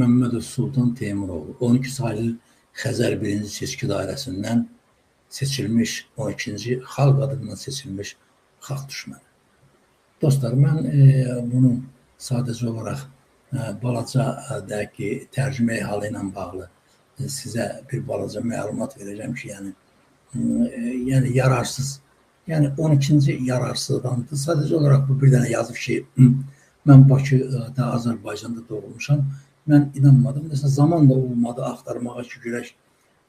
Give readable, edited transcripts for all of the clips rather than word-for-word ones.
Məmmədov Sultan Teymuroğlu 12 saylı Xəzər 1-ci seçki dairəsindən seçilmiş 12-ci xalq adından seçilmiş xalq düşməni. Dostlar, mən bunu sadəcə olaraq balaca deyək ki, tərcümə halı ilə bağlı sizə bir balaca məlumat verəcəm ki, yəni yararsız, yəni 12-ci yararsızdandır. Sadəcə olaraq bu bir dənə yazıb ki, mən Bakıda, Azərbaycanda doğulmuşam. Mən inanmadım. Mesela zaman da olmadı axtarmağa ki, görək.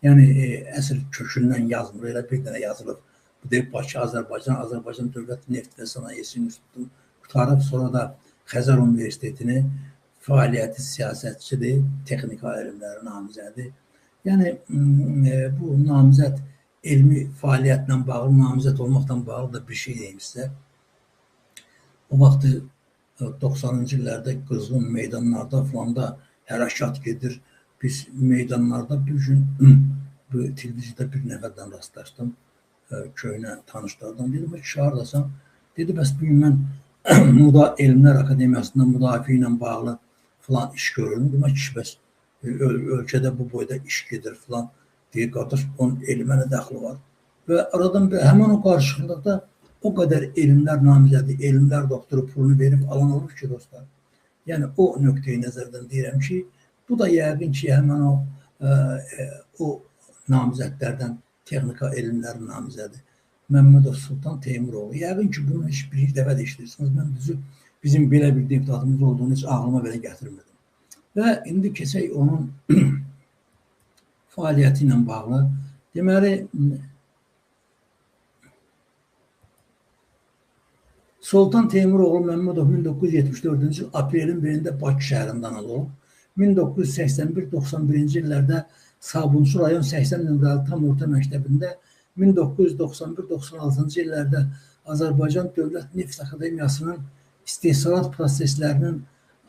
Yəni əsl kökündən yazmır. Elə bir dənə yazılıb. Bu deyib Bakı, Azərbaycan Dövlət Neft və Sənayesi İnstitutunu qutarıb, sonra da Xəzər Universitetini fəaliyyəti siyasətçidir, texnika elmləri namizədi. Yəni bu namizəd elmi fəaliyyətlə bağlı, namizəd olmaqla bağlı da bir şey deyim sizə. O vaxtı 90-cı illərdə qızğın meydanlarda falan da hərəkat gedir. Biz meydanlarda bir gün bu televiziyada bir nəfərdən rastlaşdım. Köhnə tanışlardan. Dedim, ki, haradasan? Dedi, bəs bugün mən Elmlər Akademiyasında müdafiə ilə bağlı falan iş görürüm. Dedim, ki, bəs ölkədə bu boyda iş gedir falan. Deyir, qardaş, onun elmə nə dəxli var? Və aradan həmin o qarşılıqda o qədər elmlər namizədi, elmlər doktoru pulunu verib alan olur ki, dostlar. Yəni o nöqteyi nəzərdən deyirəm ki, bu da yəqin ki, həmin o namizədlərdən texnika elmlərin namizədi Məmmədov Sultan Teymuroğlu. Yəqin ki, bunu heç bir dəfə də işləyirsiniz. Mən düzü bizim belə bir deputatımız olduğunu heç ağlıma belə gətirmədim. Və indi keçək onun fəaliyyəti ilə bağlı. Deməli, Sultan Teymuroğlu Məmmədov 1974-cü il aprelin 1-də Bakı şəhərindən olub. 1981-91-ci illərdə Sabunçu rayon 80 nömrəli tam orta məktəbində, 1991-96-cı illərdə Azərbaycan Dövlət Neft Akademiyasının istehsalat proseslərinin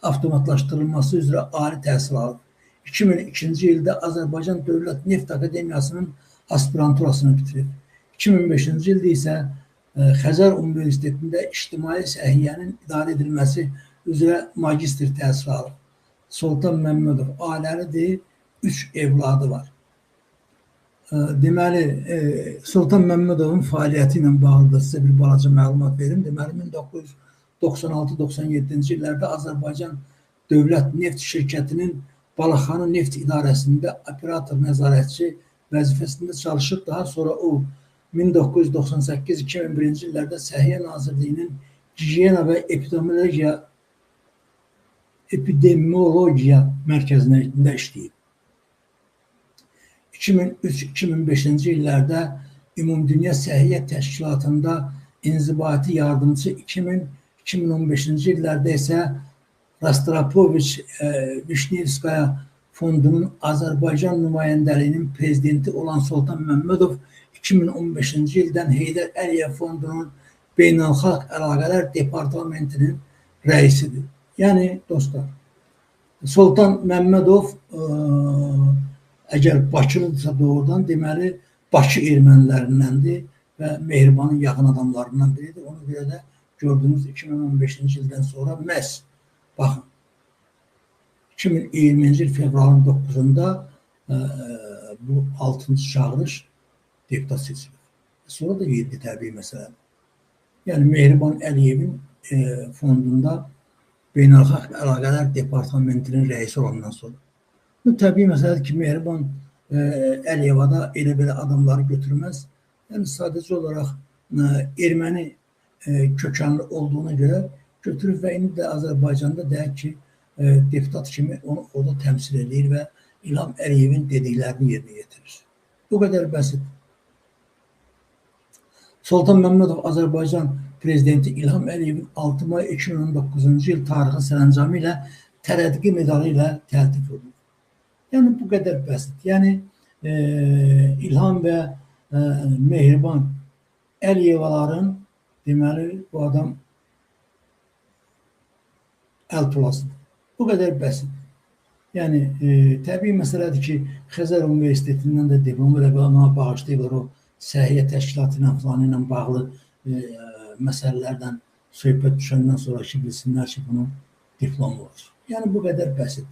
avtomatlaşdırılması üzrə ali təhsil alıb. 2002-ci ildə Azərbaycan Dövlət Neft Akademiyasının aspiranturasını bitirib. 2005-ci ildə isə Xəzər Universitetində İctimai Səhiyyənin idarə edilməsi üzrə magistr təhsil alıb. Sultan Məmmədov ailəlidir, 3 evladı var. Deməli, Sultan Məmmədovun fəaliyyəti ilə bağlı da sizə bir balaca məlumat verim. Deməli, 1996-97-ci illərdə Azərbaycan Dövlət Neft Şirkətinin Balaxanı Neft İdarəsində operator nəzarətçi vəzifəsində çalışıb. Daha sonra o 1998-2001-ci illərdə Səhiyyə Nazirliyinin Gigiyena və Epidemiologiya mərkəzində işləyib. 2003-2005-ci illərdə Ümumdünya Səhiyyə Təşkilatında inzibati yardımcı, 2000-2015-ci illərdə isə Rostropoviç Vişnevskaya fondunun Azərbaycan nümayəndəliyinin prezidenti olan Sultan Məmmədov 2015-ci ildən Heydər Əliyev fondunun Beynəlxalq Əlaqələr Departamentinin rəisidir. Yəni, dostlar, Sultan Məmmədov əgər Bakılıdırsa doğrudan, deməli, Bakı ermənilərindəndir və Mehribanın yaxın adamlarından biridir. Ona görə də gördüyünüz 2015-ci ildən sonra məhz, baxın, 2020-ci il fevralın 9-da bu 6-cı çağırış deputat seçilir. Sonra da 7 təbii məsələdir. Yəni, Mehriban Əliyevin fondunda Beynəlxalq Əlaqələr Departamentinin rəisi olandan sonra. Bu təbii məsələdir ki, Mehriban Əliyeva da elə-belə adamları götürməz. Yəni, sadəcə olaraq erməni kökənli olduğuna görə götürüb və indi də Azərbaycanda deyək ki, deputat kimi onu orada təmsil edir və İlham Əliyevin dediklərini yerinə yetirir. Bu qədər bəsit. Sultan Məmmədov Azərbaycan prezidenti İlham Əliyevin 6 may 2019-cu il tarixi sərəncamı ilə tərəqqi medalı ilə təltif olunur. Yəni bu qədər bəsit. Yəni İlham və Mehriban Əliyevaların deməli bu adam əl tulasıdır. Bu qədər bəsit. Yəni təbii məsələdir ki, Xəzər Universitetindən də diplom rəqəmına bağışlayırlar, o səhiyyə təşkilatı ilə falan ilə bağlı məsələlərdən söhbət düşəndən sonra ki, bilsinlər ki, bunun diplomu var. Yəni bu qədər bəsit.